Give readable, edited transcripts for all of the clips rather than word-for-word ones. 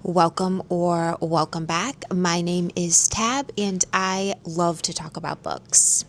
Welcome or welcome back. My name is Tab and I love to talk about books.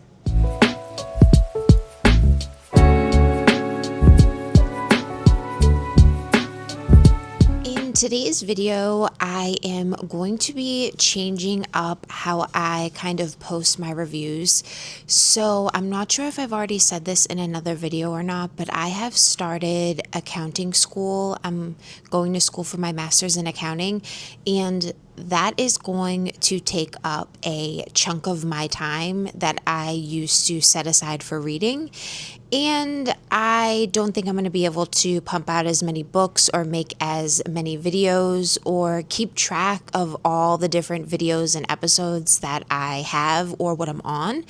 In today's video, I am going to be changing up how I kind of post my reviews. So I'm not sure if I've already said this in another video or not, but I have started accounting school. I'm going to school for my master's in accounting, and that is going to take up a chunk of my time that I used to set aside for reading. And I don't think I'm going to be able to pump out as many books or make as many videos or keep track of all the different videos and episodes that I have or what I'm on.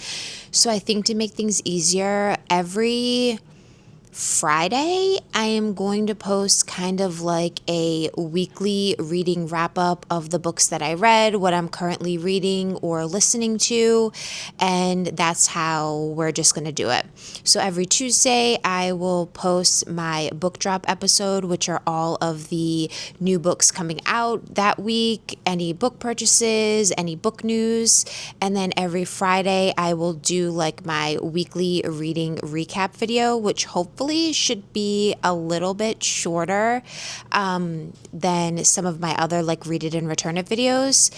So I think to make things easier, every Friday, I am going to post kind of like a weekly reading wrap up of the books that I read, what I'm currently reading or listening to, and that's how we're just going to do it. So every Tuesday, I will post my book drop episode, which are all of the new books coming out that week, any book purchases, any book news, and then every Friday, I will do like my weekly reading recap video, which hopefully should be a little bit shorter than some of my other like read it and return it videos.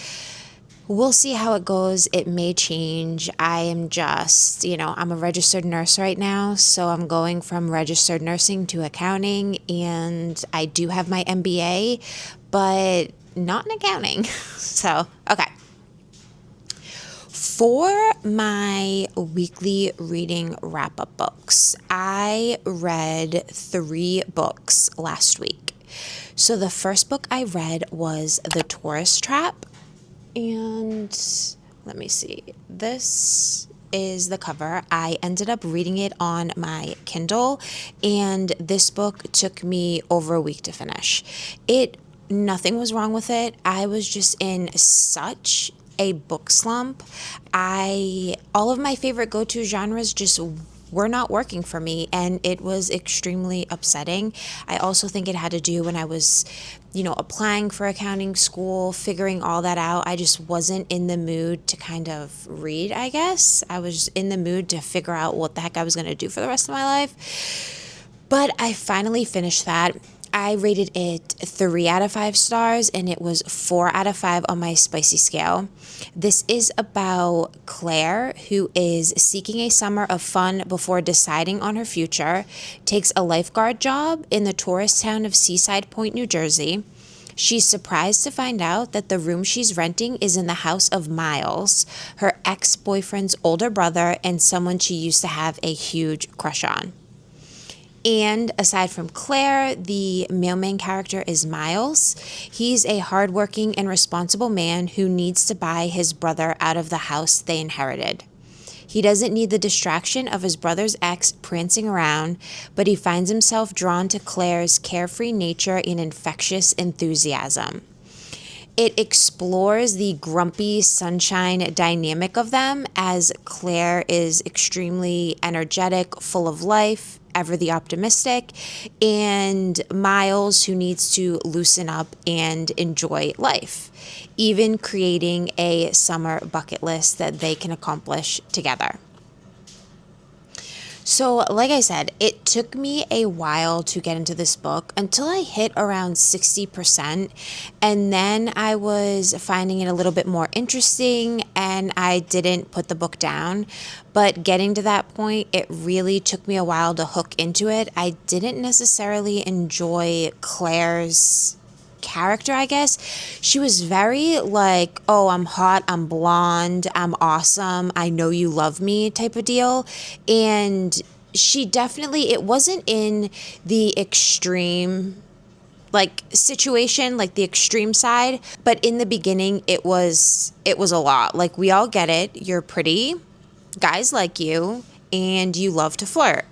We'll see how it goes. It may change. I am just, I'm a registered nurse right now, so I'm going from registered nursing to accounting, and I do have my MBA, but not in accounting. So, okay. For my weekly reading wrap-up books, I read 3 books last week. So the first book I read was The Tourist Trap, and let me see, this is the cover. I ended up reading it on my Kindle, and this book took me over a week to finish. Nothing was wrong with it. I was just in such a book slump. All of my favorite go-to genres just were not working for me, and it was extremely upsetting. I also think it had to do when I was, applying for accounting school, figuring all that out. I just wasn't in the mood to kind of read, I guess. I was in the mood to figure out what the heck I was going to do for the rest of my life. But I finally finished that. I rated it 3 out of 5 stars, and it was 4 out of 5 on my spicy scale. This is about Claire, who is seeking a summer of fun before deciding on her future, takes a lifeguard job in the tourist town of Seaside Point, New Jersey. She's surprised to find out that the room she's renting is in the house of Miles, her ex-boyfriend's older brother and someone she used to have a huge crush on. And aside from Claire, the male main character is Miles. He's a hardworking and responsible man who needs to buy his brother out of the house they inherited. He doesn't need the distraction of his brother's ex prancing around, but he finds himself drawn to Claire's carefree nature and infectious enthusiasm. It explores the grumpy sunshine dynamic of them, as Claire is extremely energetic, full of life, ever the optimistic, and Miles, who needs to loosen up and enjoy life, even creating a summer bucket list that they can accomplish together. So, like I said, it took me a while to get into this book until I hit around 60%, and then I was finding it a little bit more interesting, and I didn't put the book down. But getting to that point, it really took me a while to hook into it. I didn't necessarily enjoy Claire's character, I guess. She was very like, oh, I'm hot, I'm blonde, I'm awesome, I know you love me type of deal. And she definitely, it wasn't in the extreme like situation, like the extreme side, but in the beginning it was a lot. Like, we all get it, you're pretty, guys like you, and you love to flirt.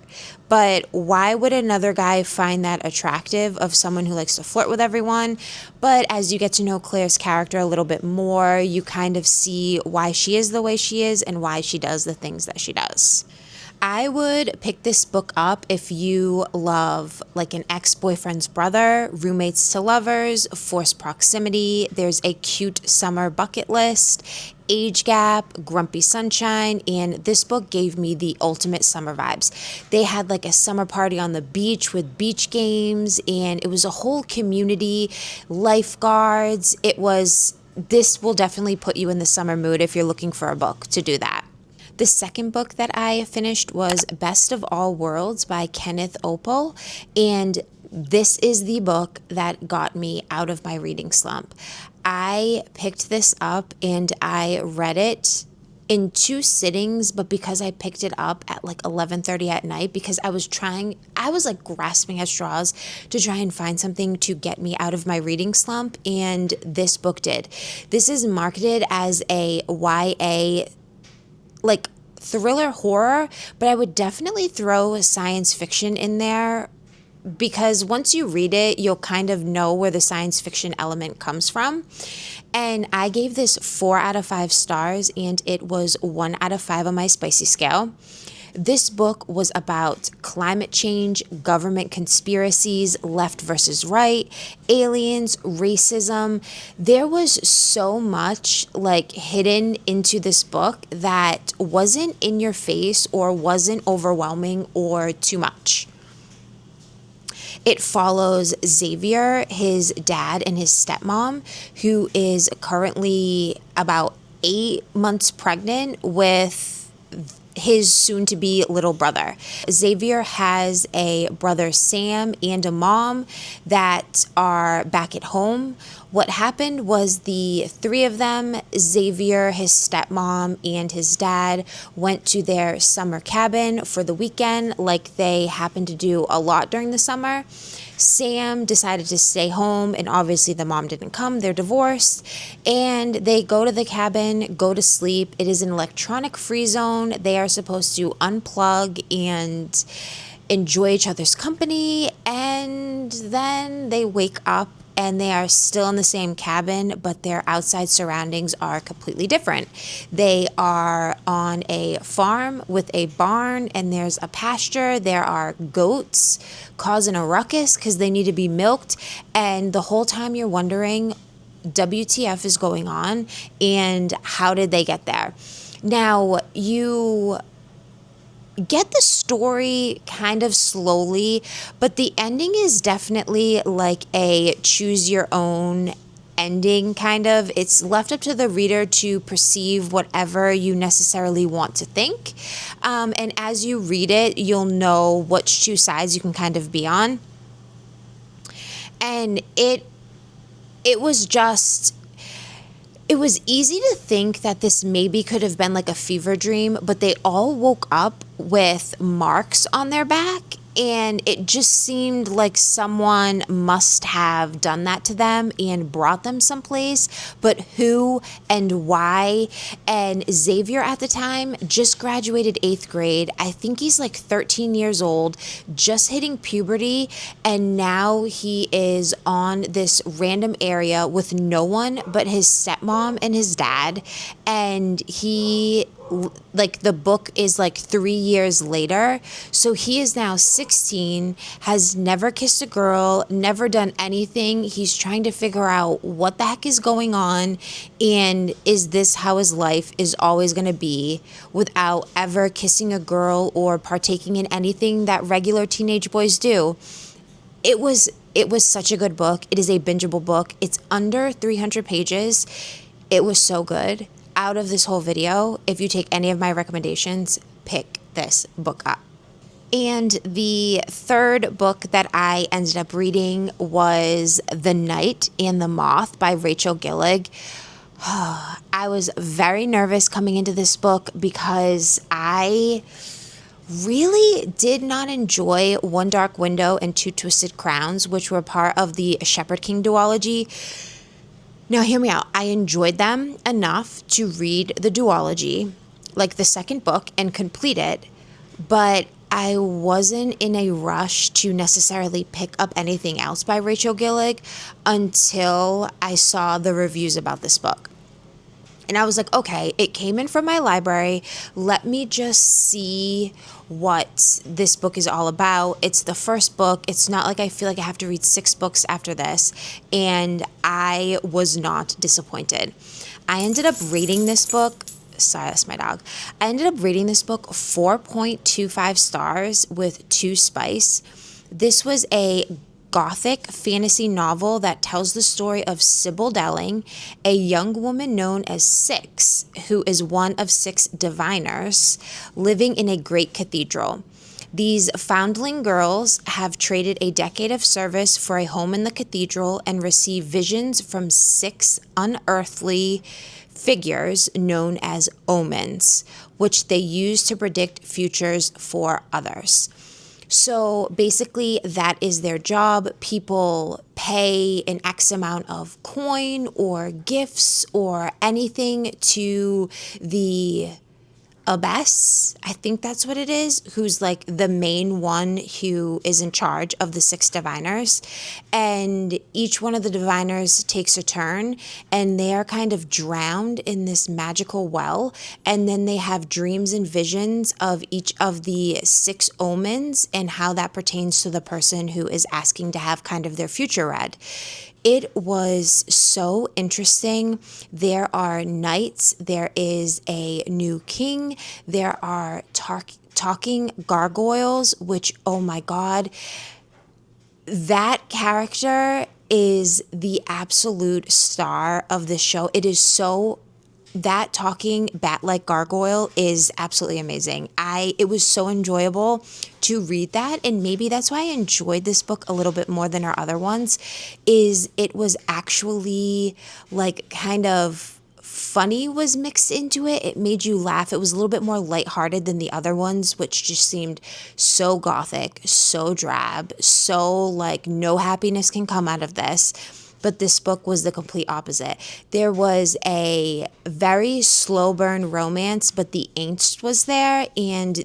But why would another guy find that attractive of someone who likes to flirt with everyone? But as you get to know Claire's character a little bit more, you kind of see why she is the way she is and why she does the things that she does. I would pick this book up if you love like an ex-boyfriend's brother, roommates to lovers, forced proximity, there's a cute summer bucket list, age gap, grumpy sunshine, and this book gave me the ultimate summer vibes. They had like a summer party on the beach with beach games, and it was a whole community, lifeguards. This will definitely put you in the summer mood if you're looking for a book to do that. The second book that I finished was Best of All Worlds by Kenneth Opel, and this is the book that got me out of my reading slump. I picked this up and I read it in 2 sittings, but because I picked it up at like 11:30 at night, because I was like grasping at straws to try and find something to get me out of my reading slump, and this book did. This is marketed as a YA like thriller horror, but I would definitely throw science fiction in there, because once you read it, you'll kind of know where the science fiction element comes from. And I gave this 4 out of 5 stars, and it was 1 out of 5 on my spicy scale. This book was about climate change, government conspiracies, left versus right, aliens, racism. There was so much like hidden into this book that wasn't in your face or wasn't overwhelming or too much. It follows Xavier, his dad, and his stepmom, who is currently about 8 months pregnant with his soon-to-be little brother. Xavier has a brother Sam and a mom that are back at home. What happened was the 3 of them, Xavier, his stepmom, and his dad, went to their summer cabin for the weekend, like they happen to do a lot during the summer. Sam decided to stay home, and obviously the mom didn't come. They're divorced, and they go to the cabin, go to sleep. It is an electronic-free zone. They are supposed to unplug and enjoy each other's company, and then they wake up and they are still in the same cabin, but their outside surroundings are completely different. They are on a farm with a barn, and there's a pasture. There are goats causing a ruckus because they need to be milked, and the whole time you're wondering, WTF is going on, and how did they get there? Now, you get the story kind of slowly, but the ending is definitely like a choose your own ending, kind of. It's left up to the reader to perceive whatever you necessarily want to think. And as you read it, you'll know which 2 sides you can kind of be on. And it was easy to think that this maybe could have been like a fever dream, but they all woke up with marks on their back, and it just seemed like someone must have done that to them and brought them someplace, but who and why? And Xavier at the time just graduated 8th grade. I think he's like 13 years old, just hitting puberty, and now he is on this random area with no one but his stepmom and his dad, and like the book is like 3 years later, so he is now 16, has never kissed a girl, never done anything. He's trying to figure out what the heck is going on, and is this how his life is always going to be without ever kissing a girl or partaking in anything that regular teenage boys do. It was such a good book. It is a bingeable book. It's under 300 pages. It was so good. Out of this whole video, if you take any of my recommendations, pick this book up. And the third book that I ended up reading was The Night and the Moth by Rachel Gillig. I was very nervous coming into this book because I really did not enjoy One Dark Window and Two Twisted Crowns, which were part of the Shepherd King duology. Now, hear me out. I enjoyed them enough to read the duology, like the second book, and complete it, but I wasn't in a rush to necessarily pick up anything else by Rachel Gillig until I saw the reviews about this book. And I was like, okay, it came in from my library. Let me just see what this book is all about. It's the first book. It's not like I feel like I have to read 6 books after this. And I was not disappointed. I ended up rating this book. Sorry, that's my dog. I ended up rating this book 4.25 stars with 2 spice. This was a Gothic fantasy novel that tells the story of Sybil Delling, a young woman known as Six, who is one of 6 diviners living in a great cathedral. These foundling girls have traded a decade of service for a home in the cathedral and receive visions from 6 unearthly figures known as omens, which they use to predict futures for others. So basically, that is their job. People pay an X amount of coin or gifts or anything to the abbess, I think that's what it is, who's like the main one who is in charge of the 6 diviners. And each one of the diviners takes a turn, and they are kind of drowned in this magical well. And then they have dreams and visions of each of the 6 omens and how that pertains to the person who is asking to have kind of their future read. It was so interesting. There are knights. There is a new king. There are talking gargoyles, which, oh my God, that character is the absolute star of the show. It is so... That talking bat-like gargoyle is absolutely amazing. It was so enjoyable to read that, and maybe that's why I enjoyed this book a little bit more than our other ones, is it was actually like kind of funny was mixed into it. It made you laugh. It was a little bit more lighthearted than the other ones, which just seemed so gothic, so drab, so like no happiness can come out of this. But this book was the complete opposite. There was a very slow burn romance, but the angst was there. And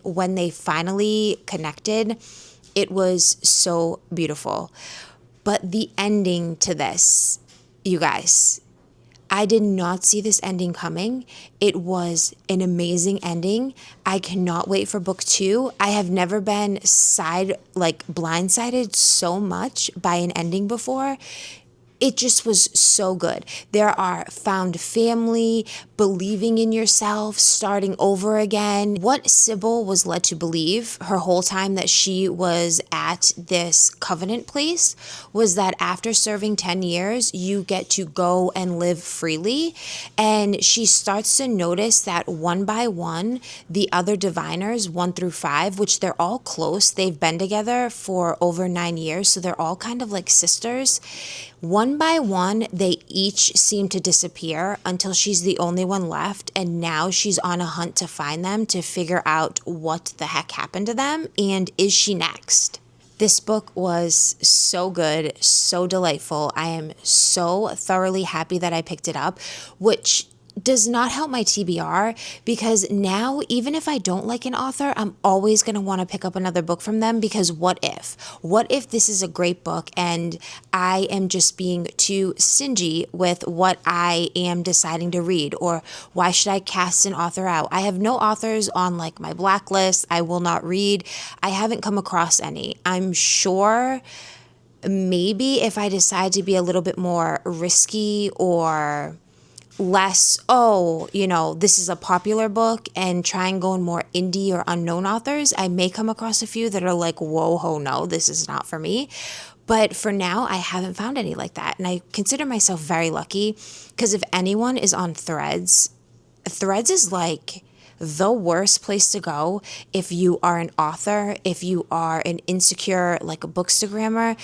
when they finally connected, it was so beautiful. But the ending to this, you guys, I did not see this ending coming. It was an amazing ending. I cannot wait for book 2. I have never been blindsided so much by an ending before. It just was so good. There are found family, believing in yourself, starting over again. What Sybil was led to believe her whole time that she was at this covenant place was that after serving 10 years, you get to go and live freely. And she starts to notice that one by one, the other diviners, 1 through 5, which they're all close, they've been together for over 9 years, so they're all kind of like sisters. One by one, they each seem to disappear until she's the only one left, and now she's on a hunt to find them to figure out what the heck happened to them, and is she next? This book was so good, so delightful. I am so thoroughly happy that I picked it up, which does not help my TBR, because now even if I don't like an author, I'm always going to want to pick up another book from them, because what if this is a great book and I am just being too stingy with what I am deciding to read, or why should I cast an author out? I have no authors on like my blacklist. I will not read. I haven't come across any. I'm sure maybe if I decide to be a little bit more risky or less, this is a popular book, and try and go in more indie or unknown authors, I may come across a few that are like, whoa, ho, no, this is not for me. But for now, I haven't found any like that. And I consider myself very lucky, because if anyone is on Threads is like the worst place to go if you are an author, if you are an insecure, like a bookstagrammer.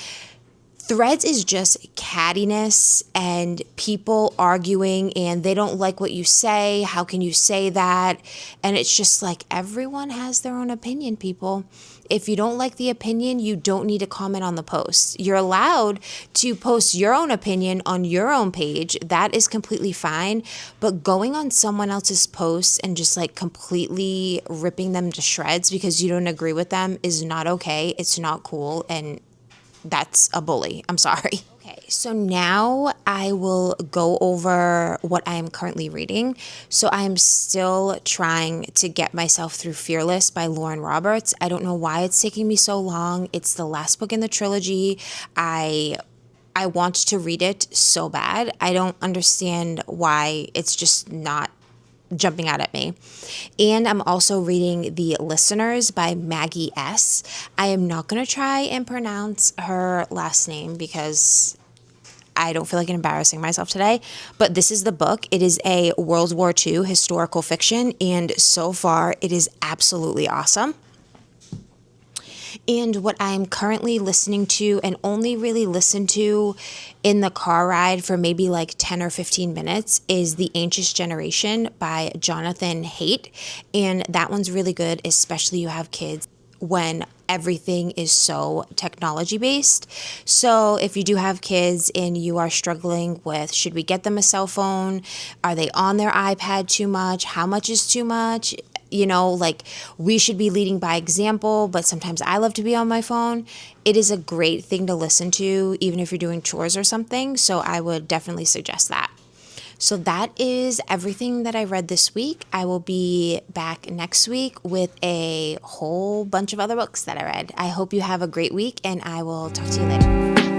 Threads is just cattiness and people arguing, and they don't like what you say. How can you say that? And it's just like, everyone has their own opinion, people. If you don't like the opinion, you don't need to comment on the post. You're allowed to post your own opinion on your own page. That is completely fine. But going on someone else's posts and just like completely ripping them to shreds because you don't agree with them is not okay. It's not cool. And that's a bully. I'm sorry. Okay, So now I will go over what I am currently reading. So I am still trying to get myself through Fearless by Lauren Roberts. I don't know why it's taking me so long. It's the last book in the trilogy. I want to read it so bad. I don't understand why it's just not jumping out at me. And I'm also reading The Listeners by Maggie S. I am not going to try and pronounce her last name because I don't feel like embarrassing myself today, but this is the book. It is a World War II historical fiction, and so far it is absolutely awesome. And what I'm currently listening to and only really listen to in the car ride for maybe like 10 or 15 minutes is The Anxious Generation by Jonathan Haidt. And that one's really good, especially you have kids when everything is so technology based. So if you do have kids and you are struggling with, should we get them a cell phone? Are they on their iPad too much? How much is too much? You know, like we should be leading by example, but sometimes I love to be on my phone. It is a great thing to listen to, even if you're doing chores or something. So I would definitely suggest that. So that is everything that I read this week. I will be back next week with a whole bunch of other books that I read. I hope you have a great week, and I will talk to you later.